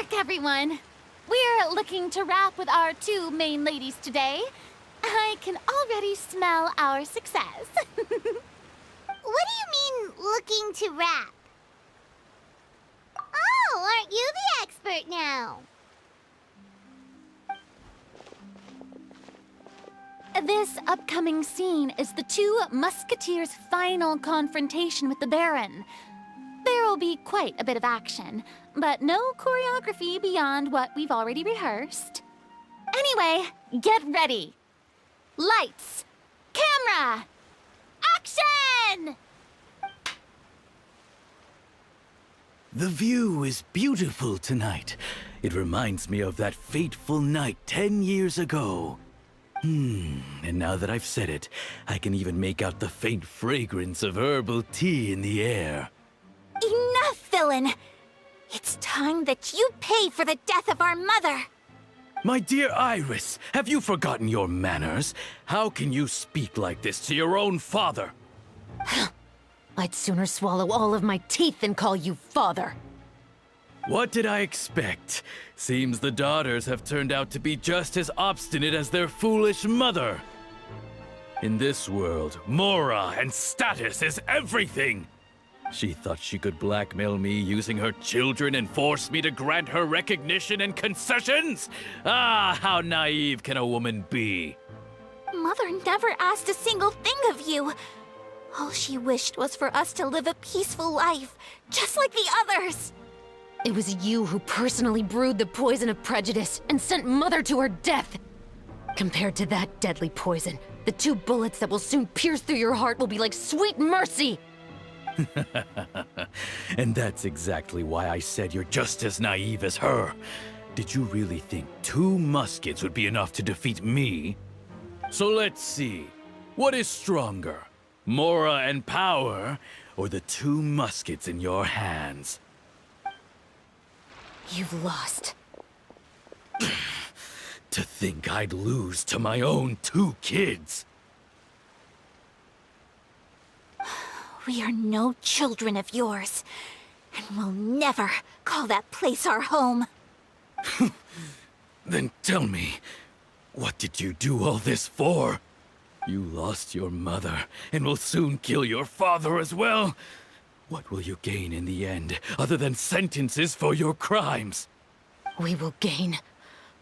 back, everyone. We're looking to wrap with our two main ladies today. I can already smell our success. What do you mean, looking to wrap? Oh, aren't you the expert now? This upcoming scene is the two Musketeers' final confrontation with the Baron. There will be quite a bit of action, but no choreography beyond what we've already rehearsed. Anyway, get ready. Lights, camera, action! The view is beautiful tonight. It reminds me of that fateful night 10 years ago. And now that I've said it, I can even make out the faint fragrance of herbal tea in the air. Enough, villain! It's time that you pay for the death of our mother! My dear Iris, have you forgotten your manners? How can you speak like this to your own father? I'd sooner swallow all of my teeth than call you father. What did I expect? Seems the daughters have turned out to be just as obstinate as their foolish mother. In this world, Mora and status is everything! She thought she could blackmail me using her children and force me to grant her recognition and concessions? Ah, how naive can a woman be? Mother never asked a single thing of you. All she wished was for us to live a peaceful life, just like the others. It was you who personally brewed the poison of prejudice and sent Mother to her death. Compared to that deadly poison, the 2 bullets that will soon pierce through your heart will be like sweet mercy. And that's exactly why I said you're just as naive as her. Did you really think 2 muskets would be enough to defeat me? So let's see. What is stronger? Mora and power, or the 2 muskets in your hands? You've lost. To think I'd lose to my own 2 kids. We are no children of yours, and we'll never call that place our home. Then tell me, what did you do all this for? You lost your mother, and will soon kill your father as well. What will you gain in the end, other than sentences for your crimes? We will gain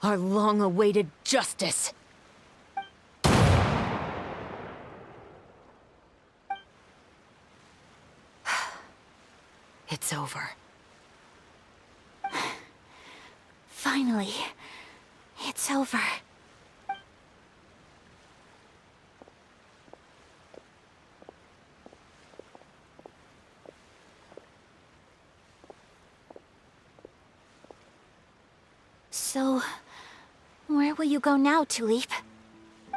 our long-awaited justice. It's over. Finally, it's over. So, where will you go now, Tulip?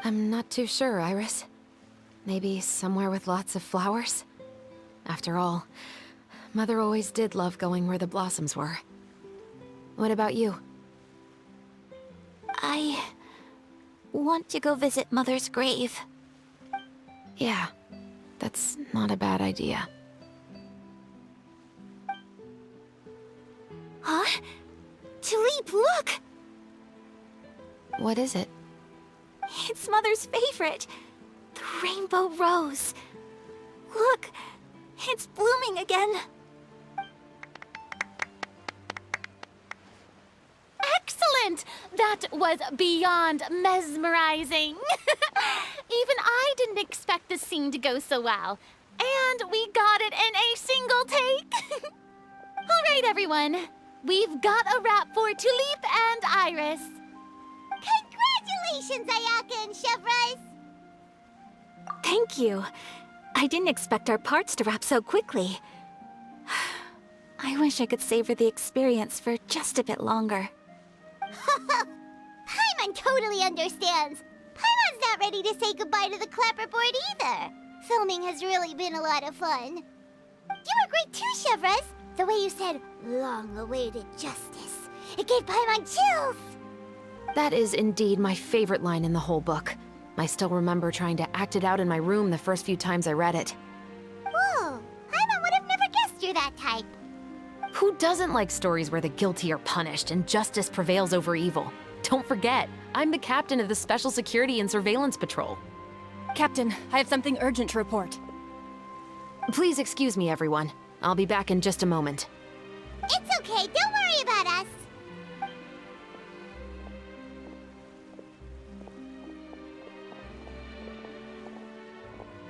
I'm not too sure, Iris. Maybe somewhere with lots of flowers? After all, Mother always did love going where the blossoms were. What about you? I want to go visit Mother's grave. Yeah, that's not a bad idea. Huh? Tulip, look! What is it? It's Mother's favorite. The rainbow rose. Look, it's blooming again. Excellent! That was beyond mesmerizing. Even I didn't expect the scene to go so well. And we got it in a single take. All right, everyone. We've got a wrap for Tulip and Iris. Congratulations, Ayaka and Chevres! Thank you. I didn't expect our parts to wrap so quickly. I wish I could savor the experience for just a bit longer. Paimon totally understands. Paimon's not ready to say goodbye to the clapperboard either. Filming has really been a lot of fun. You were great too, Chevres. The way you said, long-awaited justice. It gave Paimon chills. That is indeed my favorite line in the whole book. I still remember trying to act it out in my room the first few times I read it. Whoa, Paimon would have never guessed you're that type. Who doesn't like stories where the guilty are punished and justice prevails over evil? Don't forget, I'm the captain of the Special Security and Surveillance Patrol. Captain, I have something urgent to report. Please excuse me, everyone. I'll be back in just a moment. It's okay, don't worry about us.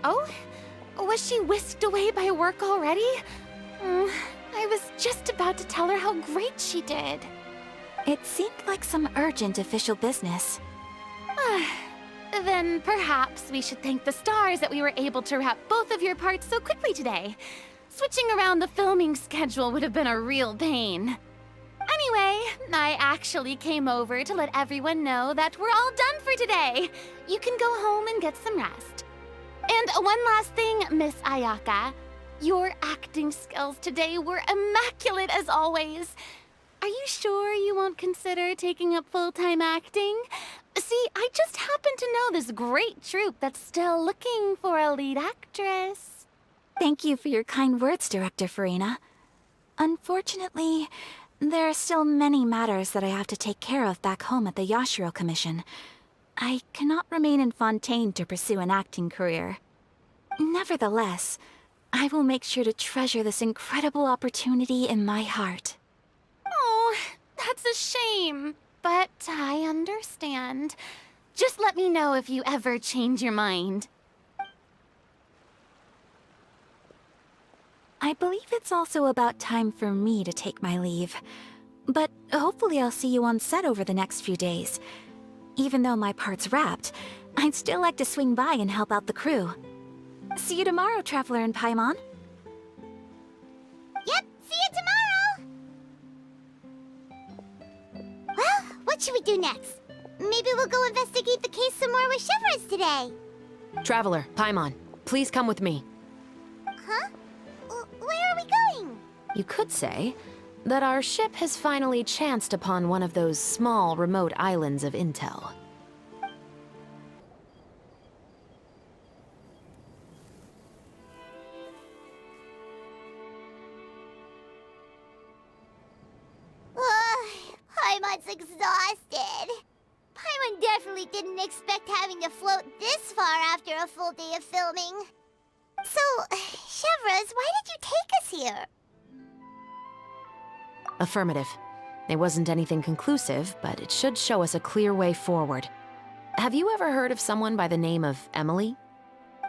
Oh? Was she whisked away by work already? I was just about to tell her how great she did. It seemed like some urgent official business. Then perhaps we should thank the stars that we were able to wrap both of your parts so quickly today. Switching around the filming schedule would have been a real pain. Anyway, I actually came over to let everyone know that we're all done for today. You can go home and get some rest. And one last thing, Miss Ayaka. Your acting skills today were immaculate as always. Are you sure you won't consider taking up full-time acting? See, I just happen to know this great troupe that's still looking for a lead actress. Thank you for your kind words, Director Farina. Unfortunately, there are still many matters that I have to take care of back home at the Yashiro Commission. I cannot remain in Fontaine to pursue an acting career. Nevertheless, I will make sure to treasure this incredible opportunity in my heart. Oh, that's a shame. But I understand. Just let me know if you ever change your mind. I believe it's also about time for me to take my leave. But hopefully I'll see you on set over the next few days. Even though my part's wrapped, I'd still like to swing by and help out the crew. See you tomorrow, Traveler and Paimon. Yep, see you tomorrow! Well, what should we do next? Maybe we'll go investigate the case some more with Chevres today. Traveler, Paimon, please come with me. Huh? Where are we going? You could say that our ship has finally chanced upon one of those small, remote islands of intel. Paimon's exhausted. Paimon definitely didn't expect having to float this far after a full day of filming. So, Chevres, why did you take us here? Affirmative. It wasn't anything conclusive, but it should show us a clear way forward. Have you ever heard of someone by the name of Emily?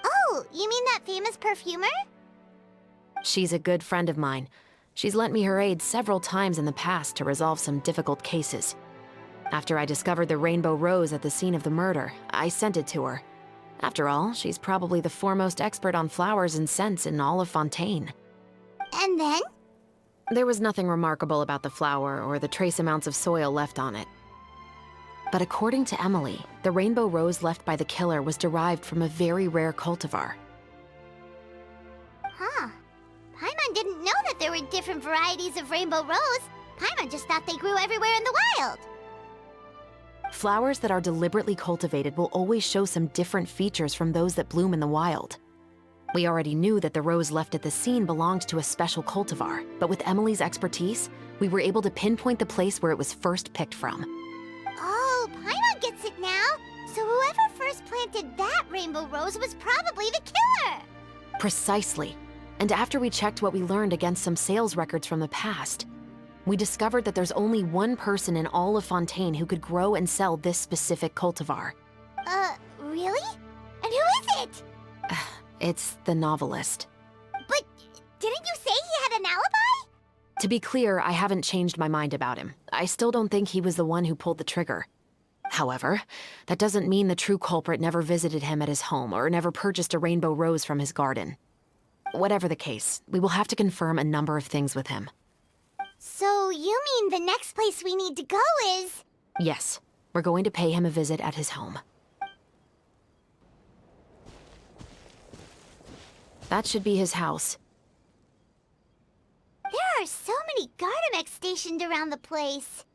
Oh, you mean that famous perfumer? She's a good friend of mine. She's lent me her aid several times in the past to resolve some difficult cases. After I discovered the rainbow rose at the scene of the murder, I sent it to her. After all, she's probably the foremost expert on flowers and scents in all of Fontaine. And then? There was nothing remarkable about the flower or the trace amounts of soil left on it. But according to Emily, the rainbow rose left by the killer was derived from a very rare cultivar. Huh. Paimon didn't know that there were different varieties of rainbow rose. Paimon just thought they grew everywhere in the wild. Flowers that are deliberately cultivated will always show some different features from those that bloom in the wild. We already knew that the rose left at the scene belonged to a special cultivar, but with Emily's expertise, we were able to pinpoint the place where it was first picked from. Oh, Paimon gets it now. So whoever first planted that rainbow rose was probably the killer. Precisely. And after we checked what we learned against some sales records from the past, we discovered that there's only one person in all of Fontaine who could grow and sell this specific cultivar. Really? And who is it? It's the novelist. But didn't you say he had an alibi? To be clear, I haven't changed my mind about him. I still don't think he was the one who pulled the trigger. However, that doesn't mean the true culprit never visited him at his home or never purchased a rainbow rose from his garden. Whatever the case, we will have to confirm a number of things with him. So you mean the next place we need to go is... Yes, we're going to pay him a visit at his home. That should be his house. There are so many Gardamex stationed around the place.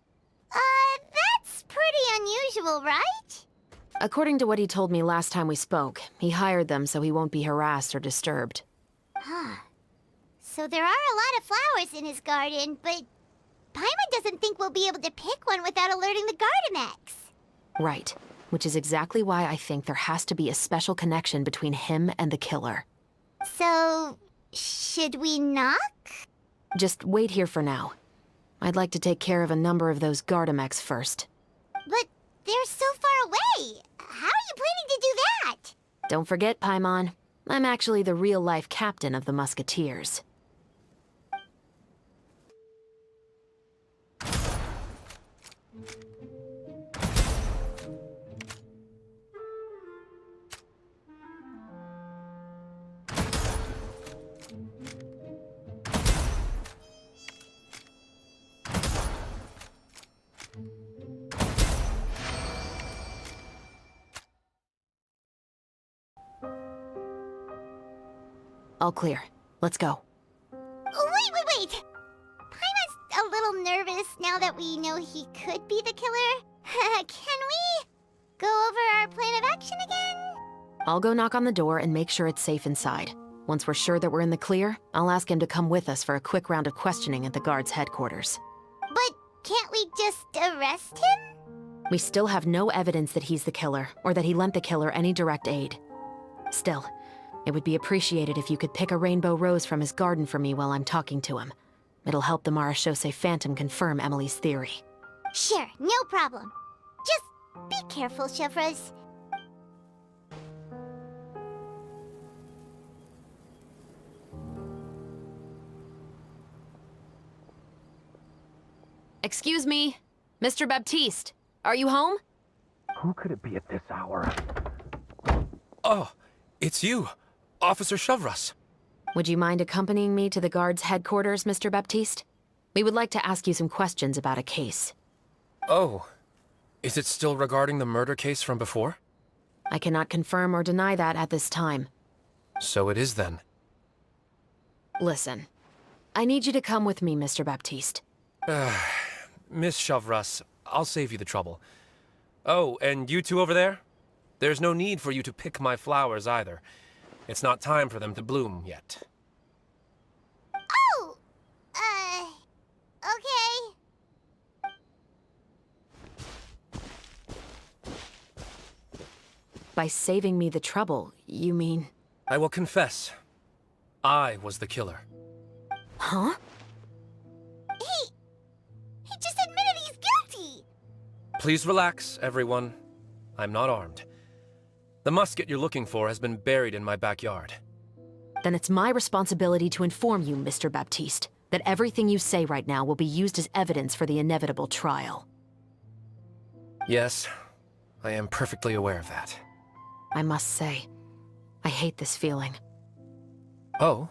That's pretty unusual, right? According to what he told me last time we spoke, he hired them so he won't be harassed or disturbed. Huh. So there are a lot of flowers in his garden, but Paimon doesn't think we'll be able to pick one without alerting the Gardemex. Right. Which is exactly why I think there has to be a special connection between him and the killer. So, should we knock? Just wait here for now. I'd like to take care of a number of those Gardemex first. But they're so far away. How are you planning to do that? Don't forget, Paimon, I'm actually the real-life captain of the Musketeers. All clear. Let's go. Wait! Paimon's a little nervous now that we know he could be the killer. Can we go over our plan of action again? I'll go knock on the door and make sure it's safe inside. Once we're sure that we're in the clear, I'll ask him to come with us for a quick round of questioning at the guard's headquarters. But can't we just arrest him? We still have no evidence that he's the killer, or that he lent the killer any direct aid. Still, it would be appreciated if you could pick a rainbow rose from his garden for me while I'm talking to him. It'll help the Marachose Phantom confirm Emily's theory. Sure, no problem. Just be careful, Chevreuse. Excuse me, Mr. Baptiste, are you home? Who could it be at this hour? Oh, it's you, Officer Chevreuse. Would you mind accompanying me to the guard's headquarters, Mr. Baptiste? We would like to ask you some questions about a case. Oh, is it still regarding the murder case from before? I cannot confirm or deny that at this time. So it is then. Listen, I need you to come with me, Mr. Baptiste. Miss Chevreuse, I'll save you the trouble. Oh, and you two over there? There's no need for you to pick my flowers either. It's not time for them to bloom yet. Oh! Okay. By saving me the trouble, you mean... I will confess. I was the killer. Huh? He just admitted he's guilty! Please relax, everyone. I'm not armed. The musket you're looking for has been buried in my backyard. Then it's my responsibility to inform you, Mr. Baptiste, that everything you say right now will be used as evidence for the inevitable trial. Yes, I am perfectly aware of that. I must say, I hate this feeling. Oh?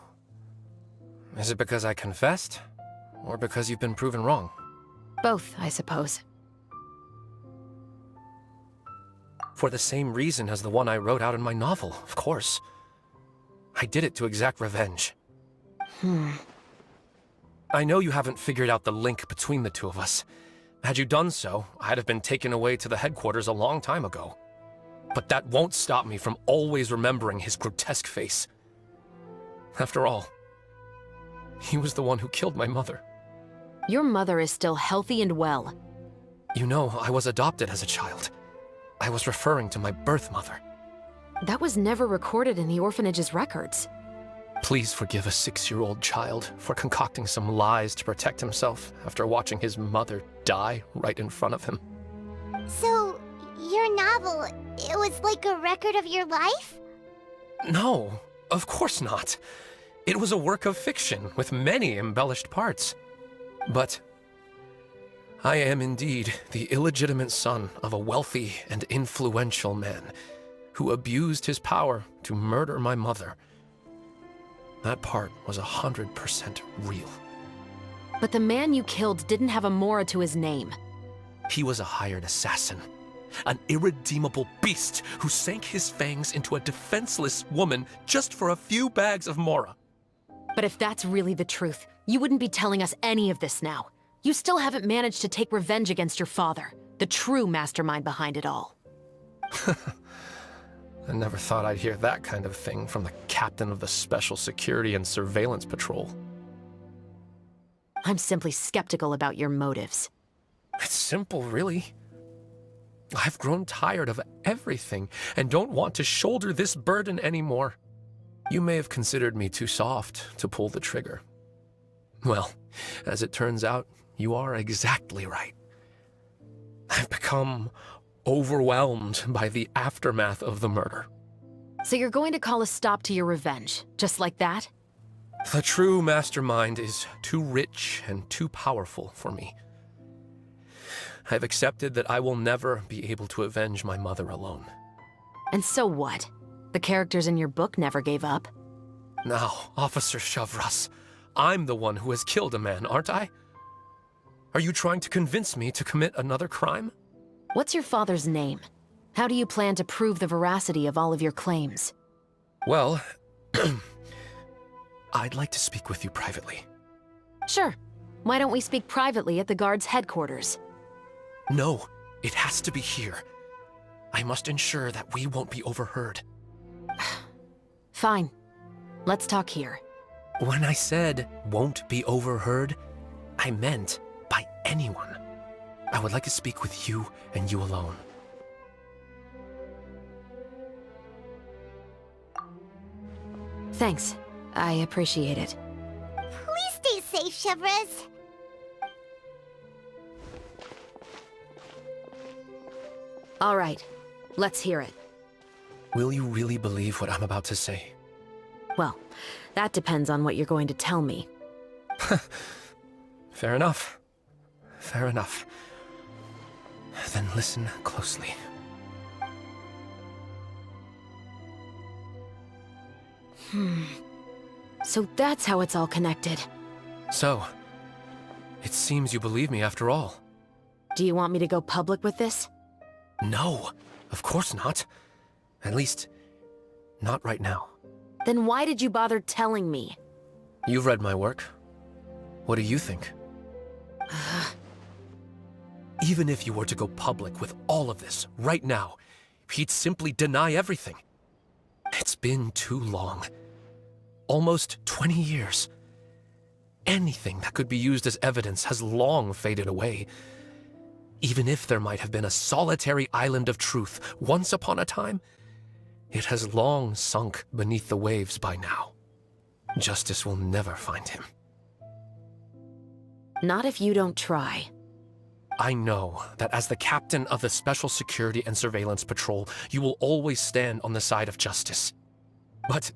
Is it because I confessed? Or because you've been proven wrong? Both, I suppose. For the same reason as the one I wrote out in my novel, of course. I did it to exact revenge. I know you haven't figured out the link between the two of us. Had you done so, I'd have been taken away to the headquarters a long time ago. But that won't stop me from always remembering his grotesque face. After all, he was the one who killed my mother. Your mother is still healthy and well. You know, I was adopted as a child. I was referring to my birth mother. That was never recorded in the orphanage's records. Please forgive a 6-year-old child for concocting some lies to protect himself after watching his mother die right in front of him. So, your novel, it was like a record of your life? No, of course not. It was a work of fiction with many embellished parts. But I am indeed the illegitimate son of a wealthy and influential man who abused his power to murder my mother. That part was 100% real. But the man you killed didn't have a Mora to his name. He was a hired assassin, an irredeemable beast who sank his fangs into a defenseless woman just for a few bags of Mora. But if that's really the truth, you wouldn't be telling us any of this now. You still haven't managed to take revenge against your father, the true mastermind behind it all. I never thought I'd hear that kind of thing from the captain of the Special Security and Surveillance Patrol. I'm simply skeptical about your motives. It's simple, really. I've grown tired of everything and don't want to shoulder this burden anymore. You may have considered me too soft to pull the trigger. Well, as it turns out, you are exactly right. I've become overwhelmed by the aftermath of the murder. So you're going to call a stop to your revenge, just like that? The true mastermind is too rich and too powerful for me. I've accepted that I will never be able to avenge my mother alone. And so what? The characters in your book never gave up. Now, Officer Shavras, I'm the one who has killed a man, aren't I? Are you trying to convince me to commit another crime? What's your father's name? How do you plan to prove the veracity of all of your claims? Well, I'd like to speak with you privately. Sure. Why don't we speak privately at the guard's headquarters? No, it has to be here. I must ensure that we won't be overheard. Fine. Let's talk here. When I said won't be overheard, I meant by anyone. I would like to speak with you and you alone. Thanks. I appreciate it. Please stay safe, Chevres. All right. Let's hear it. Will you really believe what I'm about to say? Well, that depends on what you're going to tell me. Fair enough. Fair enough. Then listen closely. So that's how it's all connected. So, it seems you believe me after all. Do you want me to go public with this? No, of course not. At least, not right now. Then why did you bother telling me? You've read my work. What do you think? Even if you were to go public with all of this right now, he'd simply deny everything. It's been too long. Almost 20 years. Anything that could be used as evidence has long faded away. Even if there might have been a solitary island of truth once upon a time, it has long sunk beneath the waves by now. Justice will never find him. Not if you don't try. I know that as the captain of the Special Security and Surveillance Patrol, you will always stand on the side of justice. But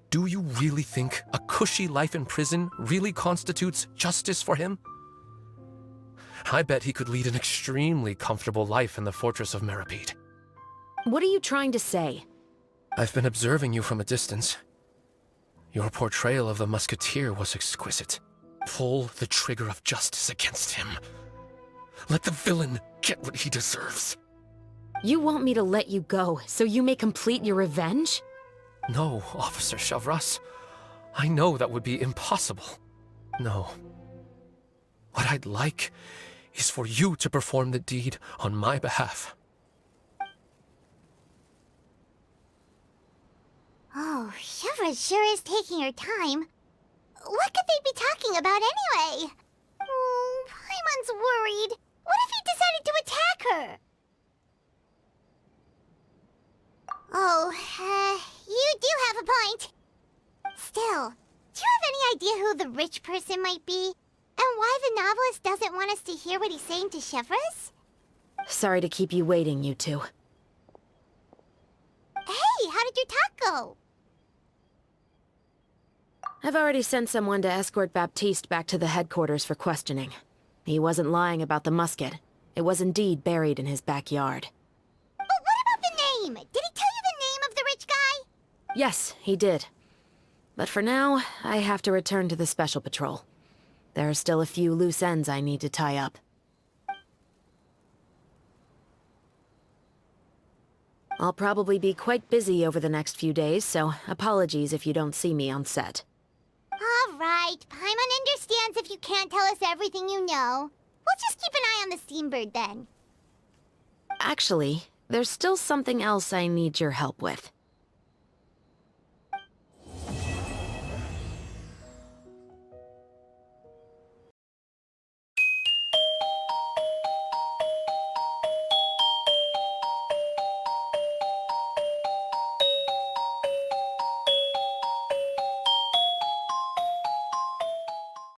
do you really think a cushy life in prison really constitutes justice for him? I bet he could lead an extremely comfortable life in the fortress of Meripede. What are you trying to say? I've been observing you from a distance. Your portrayal of the Musketeer was exquisite. Pull the trigger of justice against him. Let the villain get what he deserves. You want me to let you go so you may complete your revenge? No, Officer Shavras. I know that would be impossible. No. What I'd like is for you to perform the deed on my behalf. Oh, Chevres sure is taking her time. What could they be talking about anyway? Oh, Paimon's worried. What if he decided to attack her? Oh, you do have a point. Still, do you have any idea who the rich person might be? And why the novelist doesn't want us to hear what he's saying to Chevres? Sorry to keep you waiting, you two. Hey, how did your talk go? I've already sent someone to escort Baptiste back to the headquarters for questioning. He wasn't lying about the musket. It was indeed buried in his backyard. But what about the name? Did he tell you the name of the rich guy? Yes, he did. But for now, I have to return to the Special Patrol. There are still a few loose ends I need to tie up. I'll probably be quite busy over the next few days, so apologies if you don't see me on set. All right, Paimon understands if you can't tell us everything you know. We'll just keep an eye on the Steambird then. Actually, there's still something else I need your help with.